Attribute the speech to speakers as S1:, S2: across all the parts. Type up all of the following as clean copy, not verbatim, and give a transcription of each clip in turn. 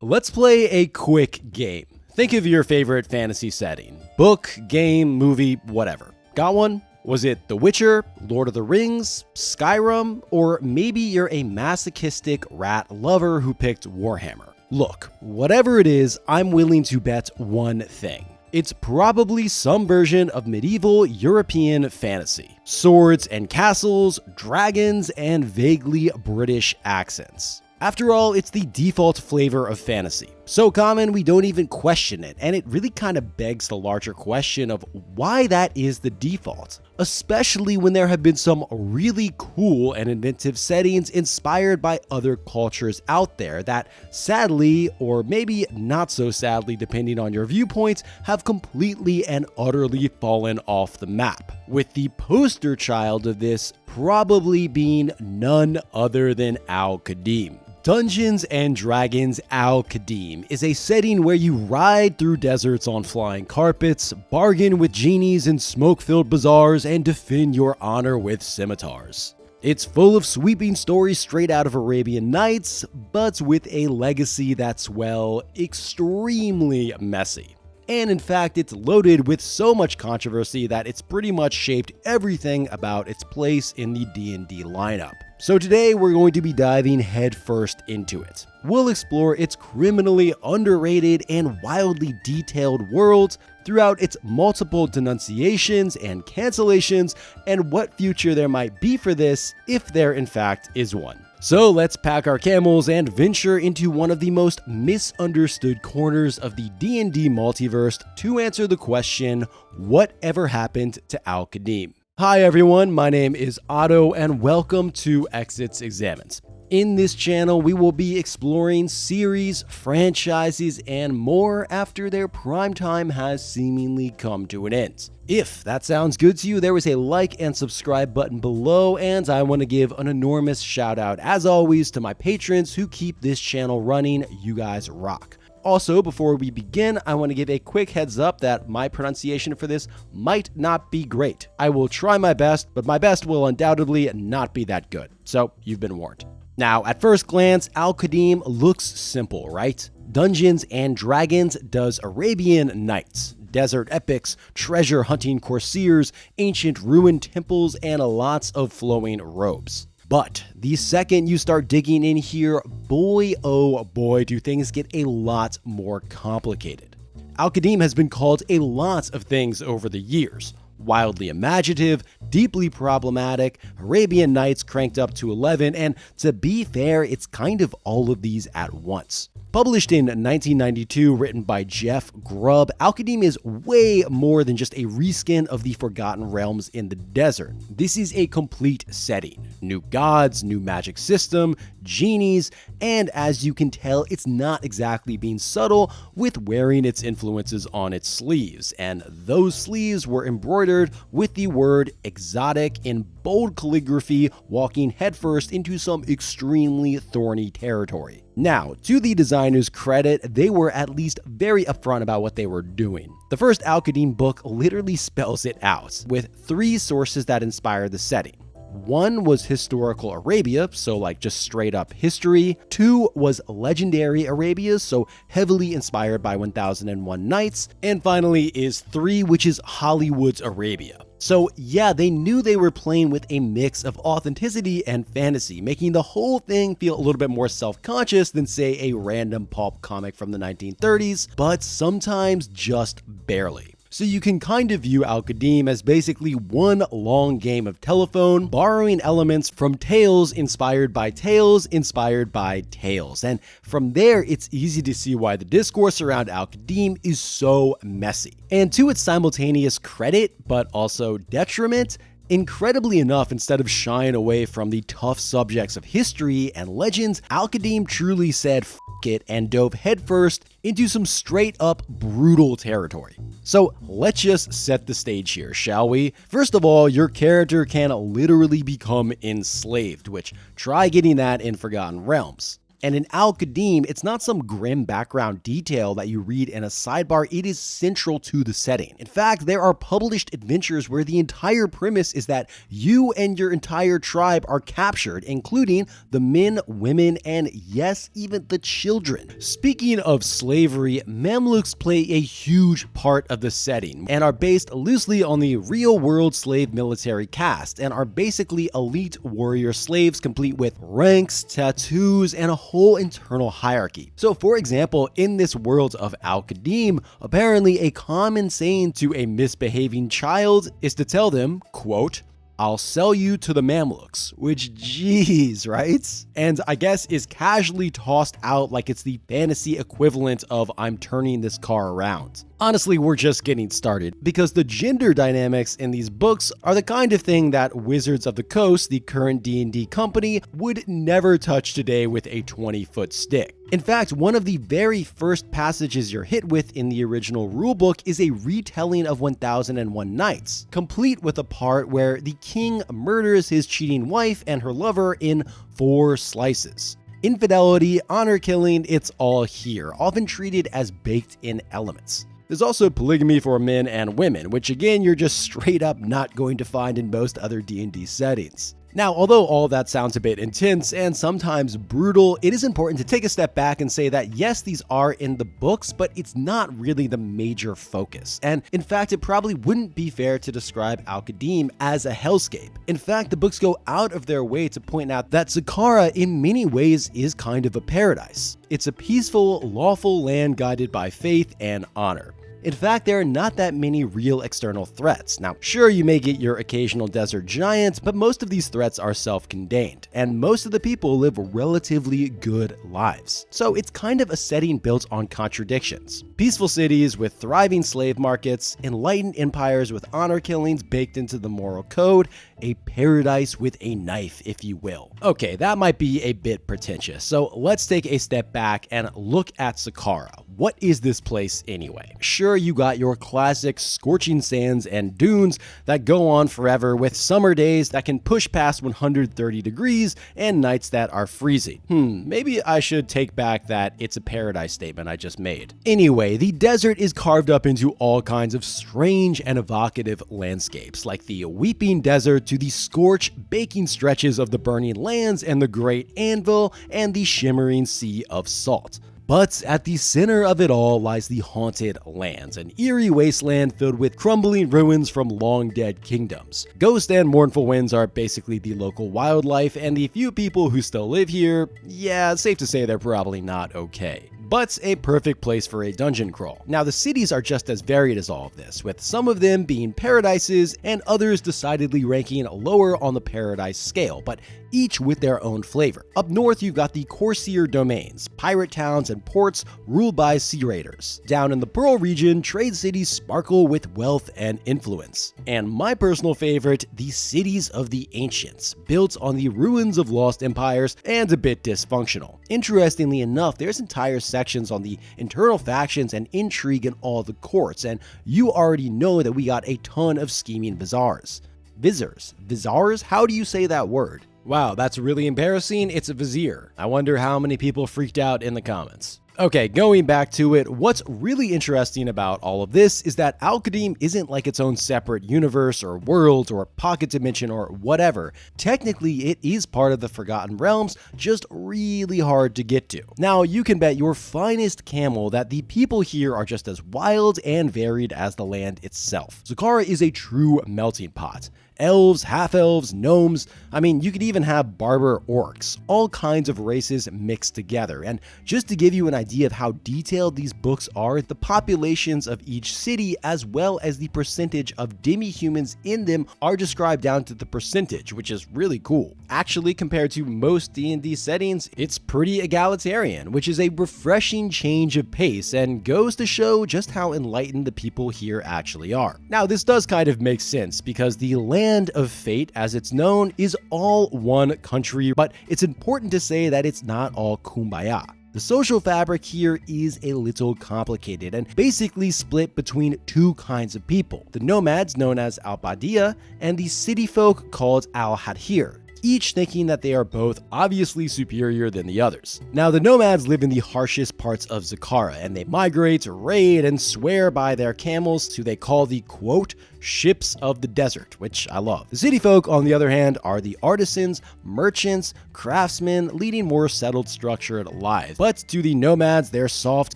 S1: Let's play a quick game. Think of your favorite fantasy setting. Book, game, movie, whatever. Got one? Was it The Witcher, Lord of the Rings, Skyrim, or maybe you're a masochistic rat lover who picked Warhammer? Look, whatever it is, I'm willing to bet one thing. It's probably some version of medieval European fantasy. Swords and castles, dragons, and vaguely British accents. After all, it's the default flavor of fantasy. So common, we don't even question it, and it really kind of begs the larger question of why that is the default. Especially when there have been some really cool and inventive settings inspired by other cultures out there that sadly, or maybe not so sadly depending on your viewpoints, have completely and utterly fallen off the map. With the poster child of this probably being none other than Al-Qadim. Dungeons & Dragons Al-Qadim is a setting where you ride through deserts on flying carpets, bargain with genies in smoke-filled bazaars, and defend your honor with scimitars. It's full of sweeping stories straight out of Arabian Nights, but with a legacy that's, well, extremely messy. And in fact, it's loaded with so much controversy that it's pretty much shaped everything about its place in the D&D lineup. So today we're going to be diving headfirst into it. We'll explore its criminally underrated and wildly detailed world throughout its multiple denunciations and cancellations, and what future there might be for this, if there in fact is one. So let's pack our camels and venture into one of the most misunderstood corners of the D&D multiverse to answer the question, what ever happened to Al-Qadim? Hi everyone, my name is Otto and welcome to Exits Examines. In this channel, we will be exploring series, franchises, and more after their prime time has seemingly come to an end. If that sounds good to you, there is a like and subscribe button below, and I want to give an enormous shout out, as always, to my patrons who keep this channel running. You guys rock. Also, before we begin, I want to give a quick heads up that my pronunciation for this might not be great. I will try my best, but my best will undoubtedly not be that good. So, you've been warned. Now, at first glance, Al-Qadim looks simple, right? Dungeons and Dragons does Arabian Nights, desert epics, treasure hunting corsairs, ancient ruined temples, and lots of flowing robes. But the second you start digging in here, boy oh boy do things get a lot more complicated. Al-Qadim has been called a lot of things over the years. Wildly imaginative, deeply problematic, Arabian Nights cranked up to 11, and to be fair, it's kind of all of these at once. Published in 1992, written by Jeff Grubb, Al-Qadim is way more than just a reskin of the Forgotten Realms in the desert. This is a complete setting. New gods, new magic system, genies, and as you can tell, it's not exactly being subtle with wearing its influences on its sleeves, and those sleeves were embroidered with the word exotic in bold calligraphy, walking headfirst into some extremely thorny territory. Now, to the designer's credit, they were at least very upfront about what they were doing. The first Al-Qadim book literally spells it out, with 3 sources that inspired the setting. 1 was historical Arabia, so like just straight up history. 2 was legendary Arabia, so heavily inspired by 1001 Nights. And finally is 3, which is Hollywood's Arabia. So yeah, they knew they were playing with a mix of authenticity and fantasy, making the whole thing feel a little bit more self-conscious than say a random pulp comic from the 1930s, but sometimes just barely. So you can kind of view Al-Qadim as basically one long game of telephone, borrowing elements from tales inspired by tales inspired by tales. And from there, it's easy to see why the discourse around Al-Qadim is so messy. And to its simultaneous credit, but also detriment, incredibly enough, instead of shying away from the tough subjects of history and legends, Al-Qadim truly said f it and dove headfirst into some straight up brutal territory. So let's just set the stage here, shall we? First of all, your character can literally become enslaved, which try getting that in Forgotten Realms. And in Al-Qadim, it's not some grim background detail that you read in a sidebar, it is central to the setting. In fact, there are published adventures where the entire premise is that you and your entire tribe are captured, including the men, women, and yes, even the children. Speaking of slavery, Mamluks play a huge part of the setting and are based loosely on the real-world slave military caste and are basically elite warrior slaves complete with ranks, tattoos, and a whole internal hierarchy. So for example, in this world of Al-Qadim, apparently a common saying to a misbehaving child is to tell them, quote, "I'll sell you to the Mamluks," which, geez, right? And I guess is casually tossed out like it's the fantasy equivalent of "I'm turning this car around." Honestly, we're just getting started, because the gender dynamics in these books are the kind of thing that Wizards of the Coast, the current D&D company, would never touch today with a 20-foot stick. In fact, one of the very first passages you're hit with in the original rulebook is a retelling of 1001 Nights, complete with a part where the king murders his cheating wife and her lover in 4 slices. Infidelity, honor killing, it's all here, often treated as baked-in elements. There's also polygamy for men and women, which again, you're just straight up not going to find in most other D&D settings. Now, although all that sounds a bit intense and sometimes brutal, it is important to take a step back and say that yes, these are in the books, but it's not really the major focus. And in fact, it probably wouldn't be fair to describe Al-Qadim as a hellscape. In fact, the books go out of their way to point out that Zakara in many ways is kind of a paradise. It's a peaceful, lawful land guided by faith and honor. In fact, there are not that many real external threats. Now, sure, you may get your occasional desert giant, but most of these threats are self-contained, and most of the people live relatively good lives. So it's kind of a setting built on contradictions. Peaceful cities with thriving slave markets, enlightened empires with honor killings baked into the moral code, a paradise with a knife, if you will. Okay, that might be a bit pretentious, so let's take a step back and look at Zakara. What is this place anyway? Sure, you got your classic scorching sands and dunes that go on forever with summer days that can push past 130 degrees and nights that are freezing. Maybe I should take back that it's a paradise statement I just made. Anyway, the desert is carved up into all kinds of strange and evocative landscapes, like the weeping desert to the scorched, baking stretches of the burning lands and the great anvil and the shimmering sea of salt. But at the center of it all lies the Haunted Lands, an eerie wasteland filled with crumbling ruins from long-dead kingdoms. Ghost and mournful winds are basically the local wildlife, and the few people who still live here, yeah, it's safe to say they're probably not okay. But a perfect place for a dungeon crawl. Now, the cities are just as varied as all of this, with some of them being paradises and others decidedly ranking lower on the paradise scale, but each with their own flavor. Up north, you've got the Corsair domains, pirate towns and ports ruled by sea raiders. Down in the Pearl region, trade cities sparkle with wealth and influence. And my personal favorite, the cities of the ancients, built on the ruins of lost empires and a bit dysfunctional. Interestingly enough, there's entire sections on the internal factions and intrigue in all the courts, and you already know that we got a ton of scheming viziers. Viziers? How do you say that word? Wow, that's really embarrassing. It's a vizier. I wonder how many people freaked out in the comments. Okay, going back to it, what's really interesting about all of this is that Al-Qadim isn't like its own separate universe or world or pocket dimension or whatever. Technically, it is part of the Forgotten Realms, just really hard to get to. Now, you can bet your finest camel that the people here are just as wild and varied as the land itself. Zakara is a true melting pot. Elves, half-elves, gnomes, I mean, you could even have barbar orcs, all kinds of races mixed together. And just to give you an idea of how detailed these books are, the populations of each city as well as the percentage of demi-humans in them are described down to the percentage, which is really cool. Actually, compared to most D&D settings, it's pretty egalitarian, which is a refreshing change of pace and goes to show just how enlightened the people here actually are. Now, this does kind of make sense because the land of fate, as it's known, is all one country, but it's important to say that it's not all kumbaya. The social fabric here is a little complicated and basically split between two kinds of people, the nomads known as Al-Badia and the city folk called Al-Hadhir. each thinking that they are both obviously superior than the others. Now, the nomads live in the harshest parts of Zakhara, and they migrate, raid, and swear by their camels who they call the, quote, ships of the desert, which I love. The city folk, on the other hand, are the artisans, merchants, craftsmen, leading more settled, structured lives. But to the nomads, they're soft,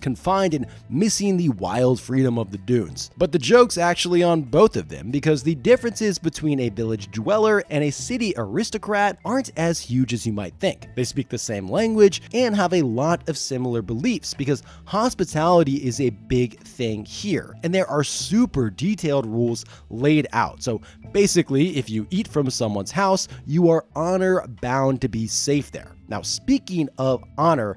S1: confined, and missing the wild freedom of the dunes. But the joke's actually on both of them, because the differences between a village dweller and a city aristocrat aren't as huge as you might think. They speak the same language and have a lot of similar beliefs, because hospitality is a big thing here, and there are super detailed rules laid out. So basically, if you eat from someone's house, you are honor bound to be safe there. Now, speaking of honor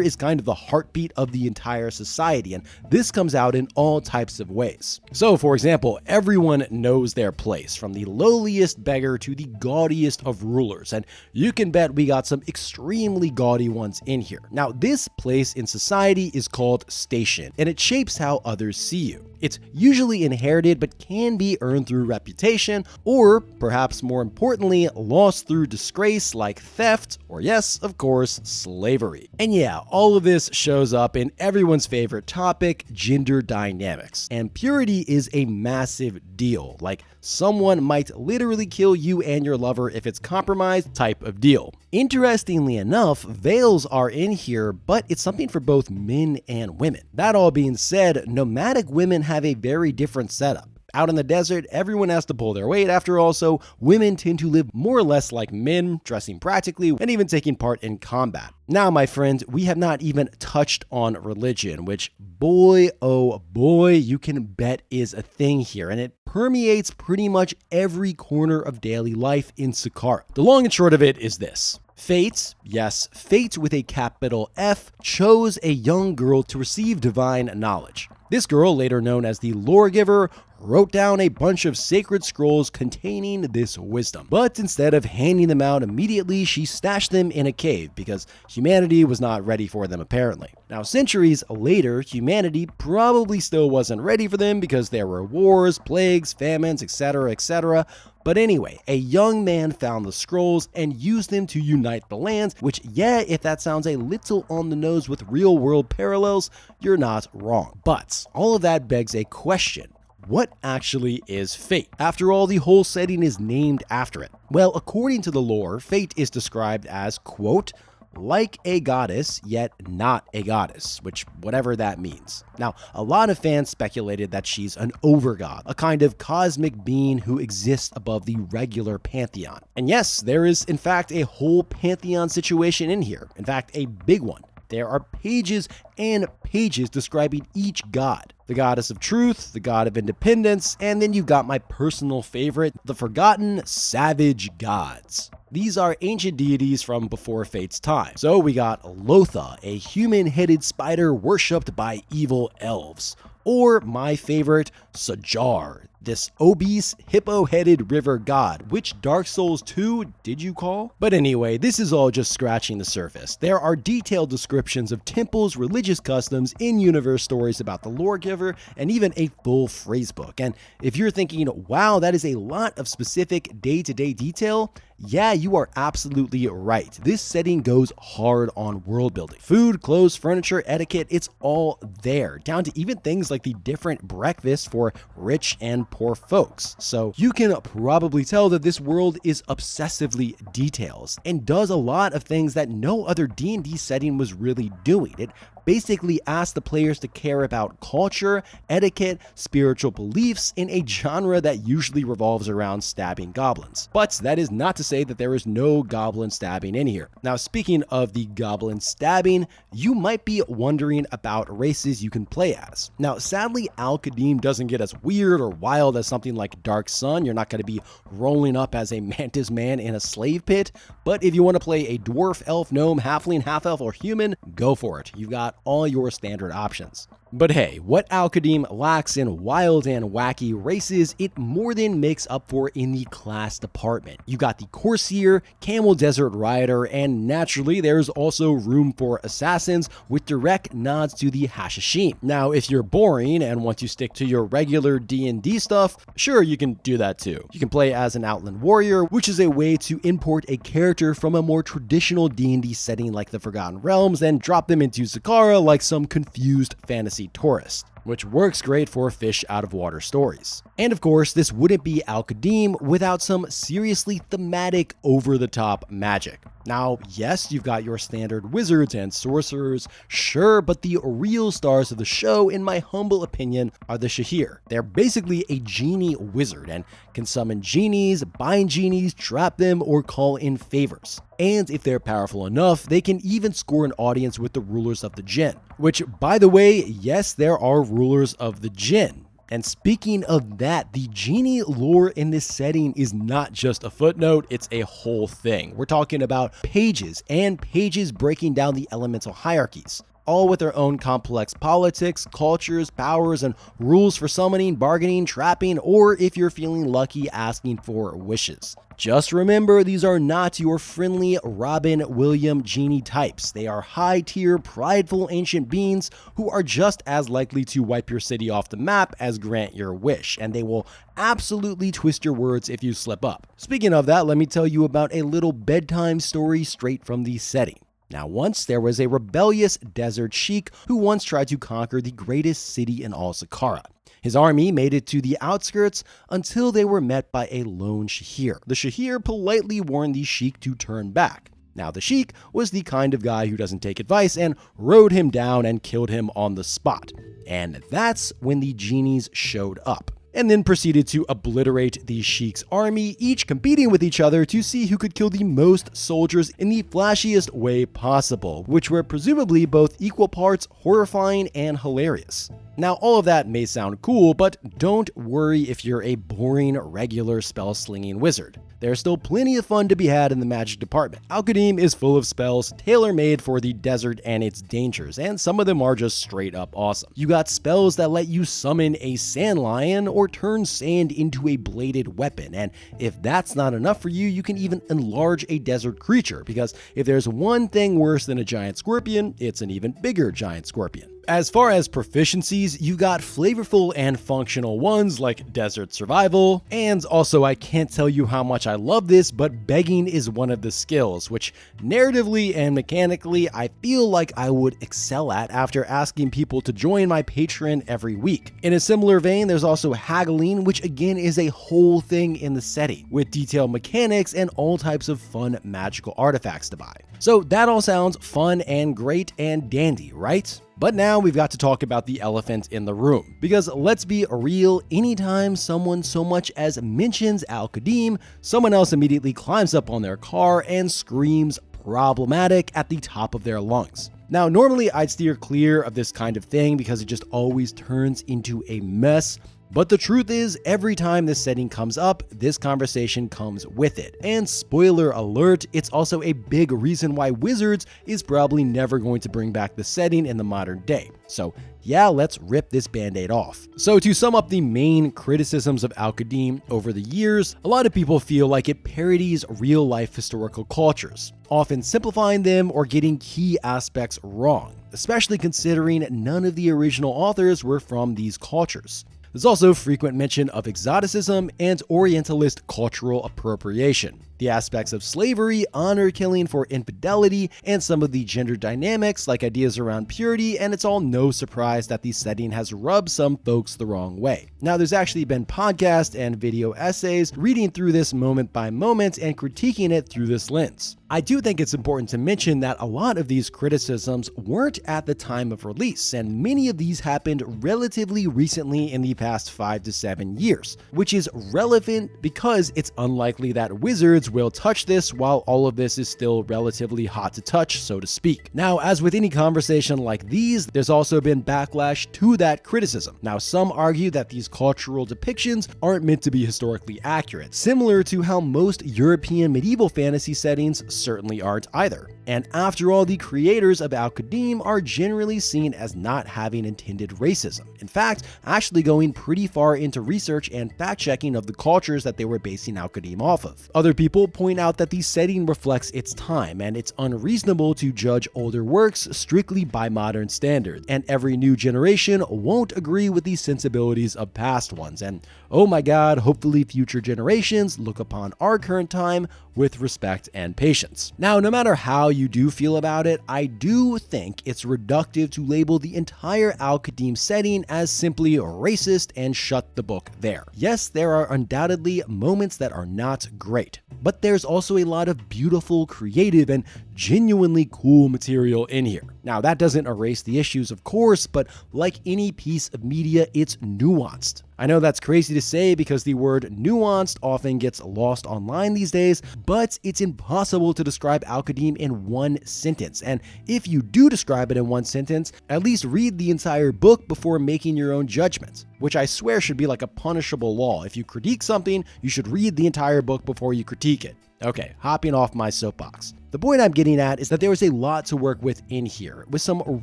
S1: is kind of the heartbeat of the entire society, and this comes out in all types of ways. So, for example, everyone knows their place, from the lowliest beggar to the gaudiest of rulers, and you can bet we got some extremely gaudy ones in here. Now, this place in society is called station, and it shapes how others see you. It's usually inherited, but can be earned through reputation, or perhaps more importantly, lost through disgrace like theft, or yes, of course, slavery. And yeah, all of this shows up in everyone's favorite topic, gender dynamics. And purity is a massive deal, like someone might literally kill you and your lover if it's compromised type of deal. Interestingly enough, veils are in here, but it's something for both men and women. That all being said, nomadic women have a very different setup. Out in the desert, everyone has to pull their weight after all, so women tend to live more or less like men, dressing practically and even taking part in combat. Now, my friends, we have not even touched on religion, which boy, oh boy, you can bet is a thing here, and it permeates pretty much every corner of daily life in Zakhara. The long and short of it is this. Fate, yes, fate with a capital F, chose a young girl to receive divine knowledge. This girl, later known as the Lore Giver, wrote down a bunch of sacred scrolls containing this wisdom. But instead of handing them out immediately, she stashed them in a cave because humanity was not ready for them apparently. Now, centuries later, humanity probably still wasn't ready for them because there were wars, plagues, famines, etc., etc. But anyway, a young man found the scrolls and used them to unite the lands, which, yeah, if that sounds a little on the nose with real-world parallels, you're not wrong. But all of that begs a question. What actually is fate? After all, the whole setting is named after it. Well, according to the lore, fate is described as, quote, like a goddess, yet not a goddess, which whatever that means. Now, a lot of fans speculated that she's an overgod, a kind of cosmic being who exists above the regular pantheon. And yes, there is in fact a whole pantheon situation in here. In fact, a big one. There are pages and pages describing each god. The goddess of truth, the god of independence, and then you got my personal favorite, the forgotten savage gods. These are ancient deities from before Fate's time. So we got Lotha, a human-headed spider worshipped by evil elves. Or my favorite, Sajar, this obese, hippo-headed river god, which Dark Souls 2 did you call? But anyway, this is all just scratching the surface. There are detailed descriptions of temples, religious customs, in-universe stories about the Lore Giver, and even a full phrasebook. And if you're thinking, wow, that is a lot of specific day-to-day detail, yeah, you are absolutely right. This setting goes hard on world building. Food, clothes, furniture, etiquette, it's all there, down to even things like the different breakfasts for rich and poor folks. So you can probably tell that this world is obsessively details and does a lot of things that no other D&D setting was really doing. It basically asks the players to care about culture, etiquette, spiritual beliefs in a genre that usually revolves around stabbing goblins. But that is not to say that there is no goblin stabbing in here. Now, speaking of the goblin stabbing, you might be wondering about races you can play as. Now, sadly, Al-Qadim doesn't get as weird or wild as something like Dark Sun. You're not going to be rolling up as a mantis man in a slave pit, but if you want to play a dwarf, elf, gnome, halfling, half-elf, or human, go for it. You've got all your standard options. But hey, what Al-Qadim lacks in wild and wacky races, it more than makes up for in the class department. You got the corsair, camel desert rider, and naturally there's also room for assassins with direct nods to the hashishim. Now, if you're boring and want to stick to your regular D&D stuff, sure, you can do that too. You can play as an outland warrior, which is a way to import a character from a more traditional D&D setting like the Forgotten Realms and drop them into Zakara like some confused fantasy tourist, which works great for fish out of water stories. And of course, this wouldn't be Al-Qadim without some seriously thematic, over-the-top magic. Now, yes, you've got your standard wizards and sorcerers, sure, but the real stars of the show, in my humble opinion, are the Shahir. They're basically a genie wizard and can summon genies, bind genies, trap them, or call in favors. And if they're powerful enough, they can even score an audience with the rulers of the jinn. Which, by the way, yes, there are rulers of the jinn. And speaking of that, the genie lore in this setting is not just a footnote, it's a whole thing. We're talking about pages and pages breaking down the elemental hierarchies, all with their own complex politics, cultures, powers, and rules for summoning, bargaining, trapping, or if you're feeling lucky, asking for wishes. Just remember, these are not your friendly Robin Williams genie types. They are high-tier, prideful ancient beings who are just as likely to wipe your city off the map as grant your wish, and they will absolutely twist your words if you slip up. Speaking of that, let me tell you about a little bedtime story straight from the setting. Now, once there was a rebellious desert sheik who once tried to conquer the greatest city in all Zakara. His army made it to the outskirts until they were met by a lone Shahir. The Shahir politely warned the sheik to turn back. Now, the sheik was the kind of guy who doesn't take advice and rode him down and killed him on the spot. And that's when the genies showed up, and then proceeded to obliterate the sheik's army, each competing with each other to see who could kill the most soldiers in the flashiest way possible, which were presumably both equal parts horrifying and hilarious. Now, all of that may sound cool, but don't worry if you're a boring, regular spell-slinging wizard. There's still plenty of fun to be had in the magic department. Al-Qadim is full of spells tailor-made for the desert and its dangers, and some of them are just straight up awesome. You got spells that let you summon a sand lion or turn sand into a bladed weapon, and if that's not enough for you, you can even enlarge a desert creature, because if there's one thing worse than a giant scorpion, it's an even bigger giant scorpion. As far as proficiencies, you got flavorful and functional ones like Desert Survival, and also I can't tell you how much I love this, but begging is one of the skills, which narratively and mechanically I feel like I would excel at after asking people to join my Patreon every week. In a similar vein, there's also haggling, which again is a whole thing in the setting, with detailed mechanics and all types of fun magical artifacts to buy. So that all sounds fun and great and dandy, right? But now we've got to talk about the elephant in the room, because let's be real, anytime someone so much as mentions Al-Qadim, someone else immediately climbs up on their car and screams problematic at the top of their lungs. Now, normally I'd steer clear of this kind of thing because it just always turns into a mess. But the truth is, every time this setting comes up, this conversation comes with it. And spoiler alert, it's also a big reason why Wizards is probably never going to bring back the setting in the modern day. So yeah, let's rip this band-aid off. So to sum up the main criticisms of Al-Qadim over the years, a lot of people feel like it parodies real-life historical cultures, often simplifying them or getting key aspects wrong, especially considering none of the original authors were from these cultures. There's also frequent mention of exoticism and Orientalist cultural appropriation, the aspects of slavery, honor killing for infidelity, and some of the gender dynamics like ideas around purity, and it's all no surprise that the setting has rubbed some folks the wrong way. Now, there's actually been podcast and video essays reading through this moment by moment and critiquing it through this lens. I do think it's important to mention that a lot of these criticisms weren't at the time of release, and many of these happened relatively recently in the past 5 to 7 years, which is relevant because it's unlikely that Wizards episodes will touch this, while all of this is still relatively hot to touch, so to speak. Now, as with any conversation like these, there's also been backlash to that criticism. Now, some argue that these cultural depictions aren't meant to be historically accurate, similar to how most European medieval fantasy settings certainly aren't either. And after all, the creators of Al-Qadim are generally seen as not having intended racism. In fact, actually going pretty far into research and fact-checking of the cultures that they were basing Al-Qadim off of. Other people point out that the setting reflects its time, and it's unreasonable to judge older works strictly by modern standards, and every new generation won't agree with the sensibilities of past ones. And oh my god, hopefully future generations look upon our current time with respect and patience. Now, no matter how you do feel about it, I do think it's reductive to label the entire Al-Qadim setting as simply racist and shut the book there. Yes, there are undoubtedly moments that are not great, but there's also a lot of beautiful, creative, and genuinely cool material in here. Now, that doesn't erase the issues, of course, but like any piece of media, it's nuanced. I know that's crazy to say because the word nuanced often gets lost online these days, but it's impossible to describe Al-Qadim in one sentence. And if you do describe it in one sentence, at least read the entire book before making your own judgments, which I swear should be like a punishable law. If you critique something, you should read the entire book before you critique it. Okay, hopping off my soapbox. The point I'm getting at is that there is a lot to work with in here, with some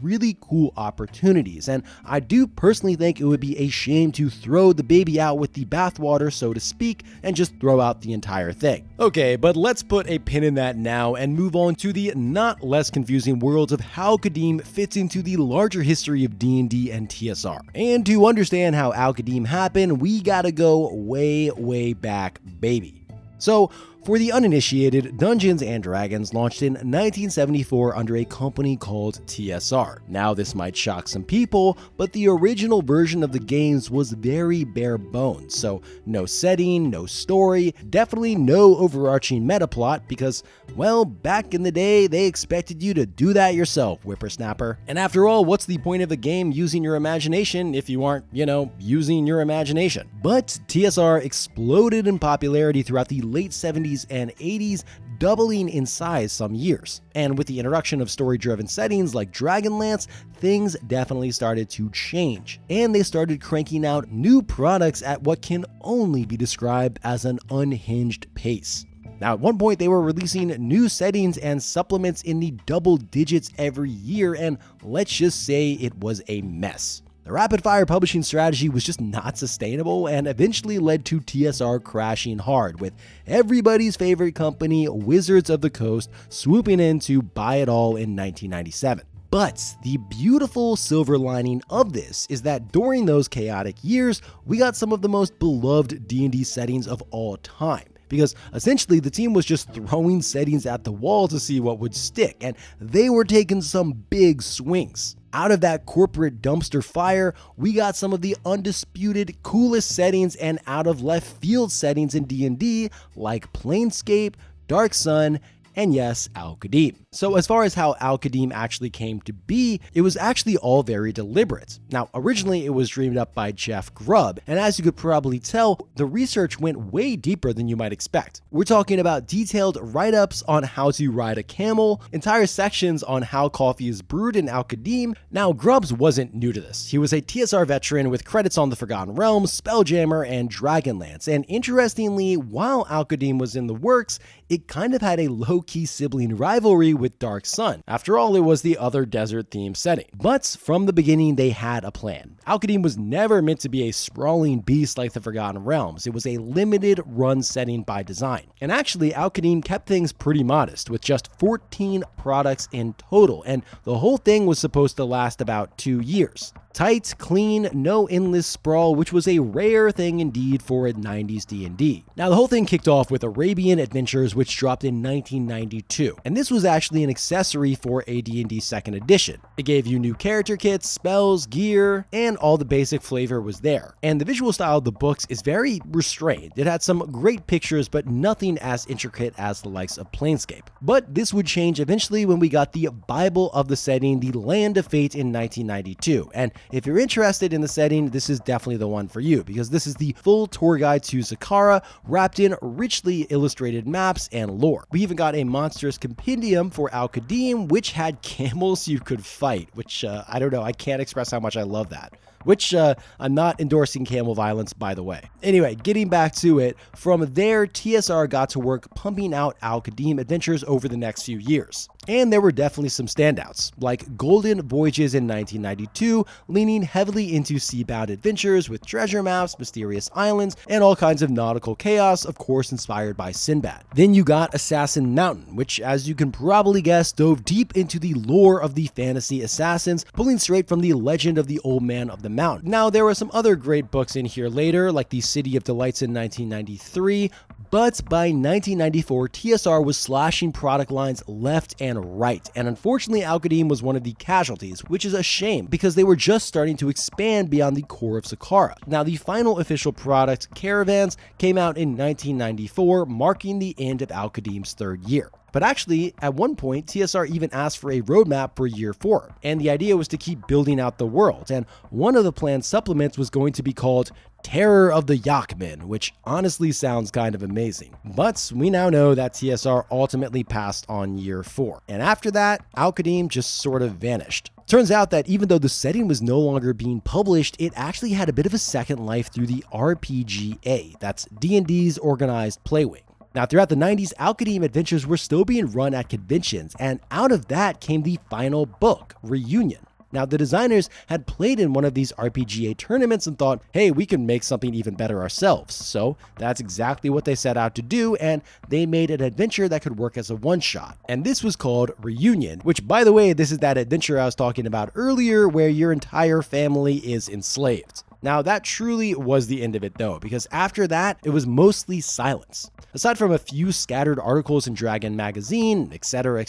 S1: really cool opportunities, and I do personally think it would be a shame to throw the baby out with the bathwater, so to speak, and just throw out the entire thing. Okay, but let's put a pin in that now and move on to the not less confusing worlds of how Al-Qadim fits into the larger history of D&D and TSR. And to understand how Al-Qadim happened, we gotta go way, way back, baby. So, for the uninitiated, Dungeons & Dragons launched in 1974 under a company called TSR. Now, this might shock some people, but the original version of the games was very bare bones, so no setting, no story, definitely no overarching meta plot because, well, back in the day, they expected you to do that yourself, whippersnapper. And after all, what's the point of a game using your imagination if you aren't, using your imagination? But TSR exploded in popularity throughout the late 70s and 80s, doubling in size some years. And with the introduction of story-driven settings like Dragonlance, things definitely started to change. And they started cranking out new products at what can only be described as an unhinged pace. Now, at one point, they were releasing new settings and supplements in the double digits every year, and let's just say it was a mess. The rapid-fire publishing strategy was just not sustainable and eventually led to TSR crashing hard, with everybody's favorite company, Wizards of the Coast, swooping in to buy it all in 1997. But the beautiful silver lining of this is that during those chaotic years, we got some of the most beloved D&D settings of all time. Because essentially the team was just throwing settings at the wall to see what would stick, and they were taking some big swings. Out of that corporate dumpster fire, we got some of the undisputed coolest settings and out of left field settings in D&D like Planescape, Dark Sun, and yes, Al-Qadim. So as far as how Al-Qadim actually came to be, it was actually all very deliberate. Now, originally it was dreamed up by Jeff Grubb, and as you could probably tell, the research went way deeper than you might expect. We're talking about detailed write-ups on how to ride a camel, entire sections on how coffee is brewed in Al-Qadim. Now, Grubbs wasn't new to this. He was a TSR veteran with credits on the Forgotten Realms, Spelljammer, and Dragonlance, and interestingly, while Al-Qadim was in the works, it kind of had a low-key sibling rivalry with Dark Sun. After all, it was the other desert-themed setting. But from the beginning, they had a plan. Al-Qadim was never meant to be a sprawling beast like the Forgotten Realms. It was a limited run setting by design. And actually, Al-Qadim kept things pretty modest, with just 14 products in total, and the whole thing was supposed to last about 2 years. Tight, clean, no endless sprawl, which was a rare thing indeed for a 90s D&D. Now, the whole thing kicked off with Arabian Adventures, which dropped in 1992, and this was actually an accessory for AD&D 2nd edition. It gave you new character kits, spells, gear, and all the basic flavor was there. And the visual style of the books is very restrained. It had some great pictures, but nothing as intricate as the likes of Planescape. But this would change eventually when we got the Bible of the setting, the Land of Fate in 1992, and if you're interested in the setting, this is definitely the one for you, because this is the full tour guide to Zakhara, wrapped in richly illustrated maps and lore. We even got a monstrous compendium for Al-Qadim, which had camels you could fight, which I don't know, I can't express how much I love that. Which I'm not endorsing camel violence, by the way. Anyway, getting back to it, from there, TSR got to work pumping out Al-Qadim adventures over the next few years. And there were definitely some standouts, like Golden Voyages in 1992, leaning heavily into seabound adventures with treasure maps, mysterious islands, and all kinds of nautical chaos, of course inspired by Sinbad. Then you got Assassin Mountain, which, as you can probably guess, dove deep into the lore of the fantasy assassins, pulling straight from the legend of the Old Man of the Mountain. Now, there were some other great books in here later, like the City of Delights in 1993, but by 1994, TSR was slashing product lines left and right, and unfortunately Al-Qadim was one of the casualties, which is a shame because they were just starting to expand beyond the core of Zakhara. Now, the final official product, Caravans, came out in 1994, marking the end of Al-Qadim's third year. But actually, at one point, TSR even asked for a roadmap for year 4, and the idea was to keep building out the world, and one of the planned supplements was going to be called Terror of the Yakmen, which honestly sounds kind of amazing. But we now know that TSR ultimately passed on year 4, and after that, Al-Qadim just sort of vanished. Turns out that even though the setting was no longer being published, it actually had a bit of a second life through the RPGA, that's D&D's organized play wing. Now, throughout the 90s, Al-Qadim adventures were still being run at conventions, and out of that came the final book, Reunion. Now, the designers had played in one of these RPGA tournaments and thought, hey, we can make something even better ourselves. So that's exactly what they set out to do, and they made an adventure that could work as a one-shot. And this was called Reunion, which, by the way, this is that adventure I was talking about earlier where your entire family is enslaved. Now, that truly was the end of it though, because after that, it was mostly silence. Aside from a few scattered articles in Dragon Magazine, etc.,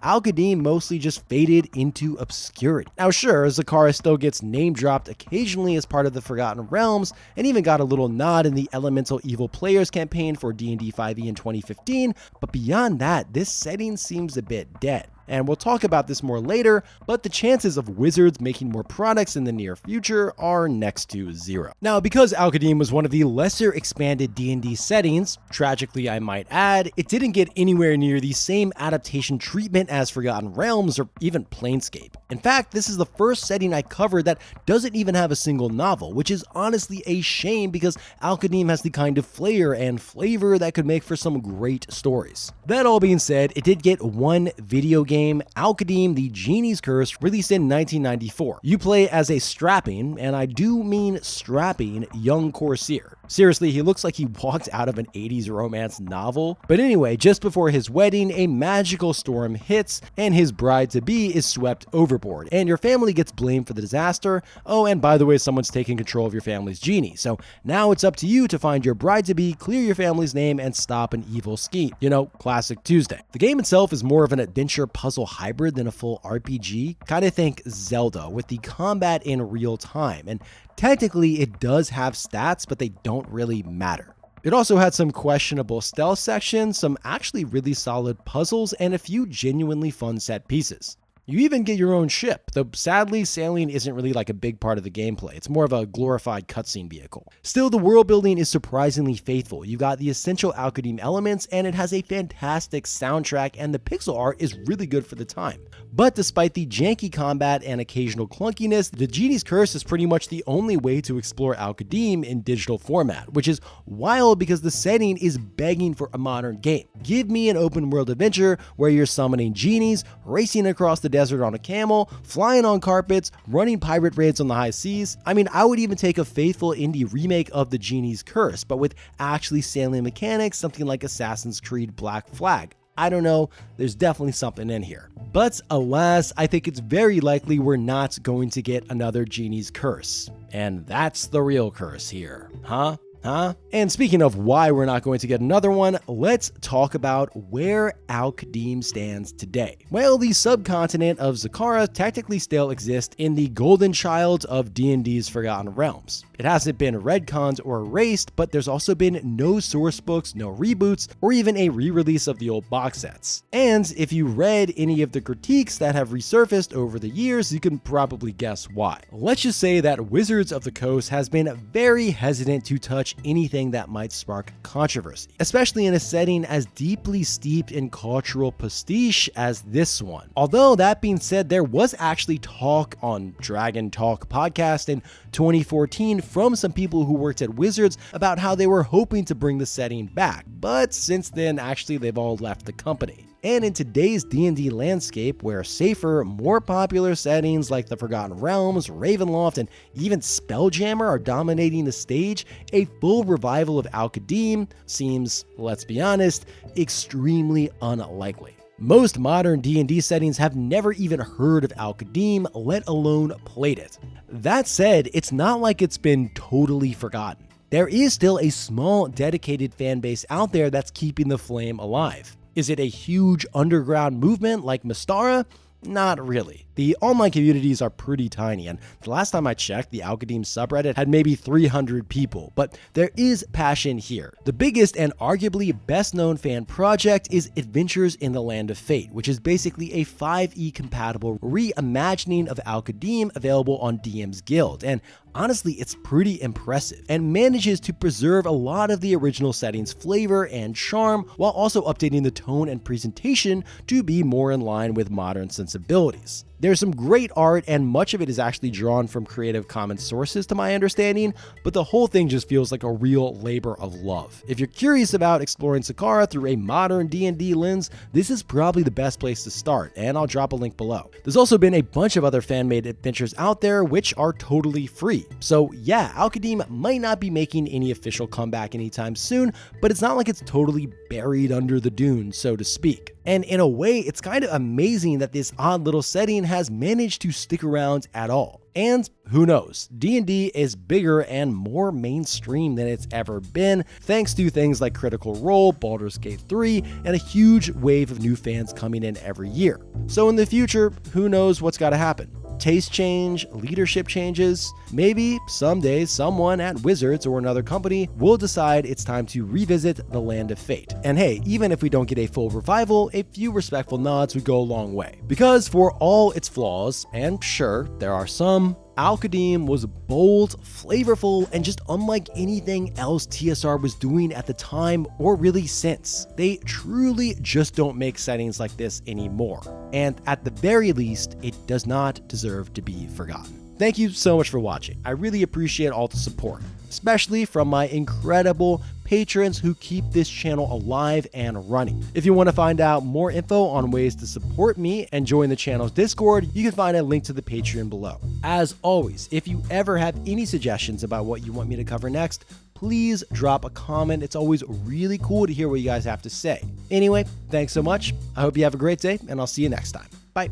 S1: Al-Qadim mostly just faded into obscurity. Now sure, Zakhara still gets name-dropped occasionally as part of the Forgotten Realms, and even got a little nod in the Elemental Evil Players campaign for D&D 5e in 2015, but beyond that, this setting seems a bit dead. And we'll talk about this more later, but the chances of Wizards making more products in the near future are next to zero. Now, because Al-Qadim was one of the lesser expanded D&D settings, tragically I might add, it didn't get anywhere near the same adaptation treatment as Forgotten Realms or even Planescape. In fact, this is the first setting I covered that doesn't even have a single novel, which is honestly a shame because Al-Qadim has the kind of flair and flavor that could make for some great stories. That all being said, it did get one video game, Al-Qadim: The Genie's Curse, released in 1994. You play as a strapping, and I do mean strapping, young corsair. Seriously, he looks like he walked out of an 80s romance novel. But anyway, just before his wedding, a magical storm hits, and his bride-to-be is swept overboard, and your family gets blamed for the disaster. Oh, and by the way, someone's taking control of your family's genie. So now it's up to you to find your bride-to-be, clear your family's name, and stop an evil scheme. You know, classic Tuesday. The game itself is more of an adventure puzzle hybrid than a full RPG. Kind of think Zelda, with the combat in real time, and technically it does have stats, but they don't really matter. It also had some questionable stealth sections, some actually really solid puzzles, and a few genuinely fun set pieces. You even get your own ship, though sadly sailing isn't really like a big part of the gameplay. It's more of a glorified cutscene vehicle. Still, the world building is surprisingly faithful. You got the essential Al-Qadim elements, and it has a fantastic soundtrack, and the pixel art is really good for the time. But despite the janky combat and occasional clunkiness, the Genie's Curse is pretty much the only way to explore Al-Qadim in digital format, which is wild because the setting is begging for a modern game. Give me an open world adventure where you're summoning genies, racing across the desert on a camel, flying on carpets, running pirate raids on the high seas. I mean, I would even take a faithful indie remake of the Genie's Curse, but with actually sailing mechanics, something like Assassin's Creed Black Flag. I don't know, there's definitely something in here. But alas, I think it's very likely we're not going to get another Genie's Curse. And that's the real curse here, huh? And speaking of why we're not going to get another one, let's talk about where Al-Qadim stands today. Well, the subcontinent of Zakhara technically still exists in the golden child of D&D's Forgotten Realms. It hasn't been retconned or erased, but there's also been no source books, no reboots, or even a re-release of the old box sets. And if you read any of the critiques that have resurfaced over the years, you can probably guess why. Let's just say that Wizards of the Coast has been very hesitant to touch anything that might spark controversy, especially in a setting as deeply steeped in cultural pastiche as this one. Although that being said, there was actually talk on Dragon Talk podcast in 2014 from some people who worked at Wizards about how they were hoping to bring the setting back, but since then actually they've all left the company. And in today's D&D landscape, where safer, more popular settings like the Forgotten Realms, Ravenloft, and even Spelljammer are dominating the stage, a full revival of Al-Qadim seems, let's be honest, extremely unlikely. Most modern D&D settings have never even heard of Al-Qadim, let alone played it. That said, it's not like it's been totally forgotten. There is still a small, dedicated fan base out there that's keeping the flame alive. Is it a huge underground movement like Mystara? Not really. The online communities are pretty tiny, and the last time I checked, the Al-Qadim subreddit had maybe 300 people, but there is passion here. The biggest and arguably best known fan project is Adventures in the Land of Fate, which is basically a 5e compatible reimagining of Al-Qadim available on DM's Guild, and honestly, it's pretty impressive and manages to preserve a lot of the original setting's flavor and charm while also updating the tone and presentation to be more in line with modern sensibilities. There's some great art, and much of it is actually drawn from Creative Commons sources to my understanding, but the whole thing just feels like a real labor of love. If you're curious about exploring Sakara through a modern D&D lens, this is probably the best place to start, and I'll drop a link below. There's also been a bunch of other fan-made adventures out there which are totally free. So yeah, Al-Qadim might not be making any official comeback anytime soon, but it's not like it's totally buried under the dunes, so to speak. And in a way, it's kind of amazing that this odd little setting has managed to stick around at all. And who knows, D&D is bigger and more mainstream than it's ever been, thanks to things like Critical Role, Baldur's Gate 3, and a huge wave of new fans coming in every year. So in the future, who knows what's got to happen? Taste change, leadership changes, maybe someday someone at Wizards or another company will decide it's time to revisit the Land of Fate. And hey, even if we don't get a full revival, a few respectful nods would go a long way. Because for all its flaws, and sure, there are some, Al-Qadim was bold, flavorful, and just unlike anything else TSR was doing at the time or really since. They truly just don't make settings like this anymore. And at the very least, it does not deserve to be forgotten. Thank you so much for watching. I really appreciate all the support, especially from my incredible patrons who keep this channel alive and running. If you want to find out more info on ways to support me and join the channel's Discord, you can find a link to the Patreon below. As always, if you ever have any suggestions about what you want me to cover next, please drop a comment. It's always really cool to hear what you guys have to say. Anyway, thanks so much. I hope you have a great day, and I'll see you next time. Bye.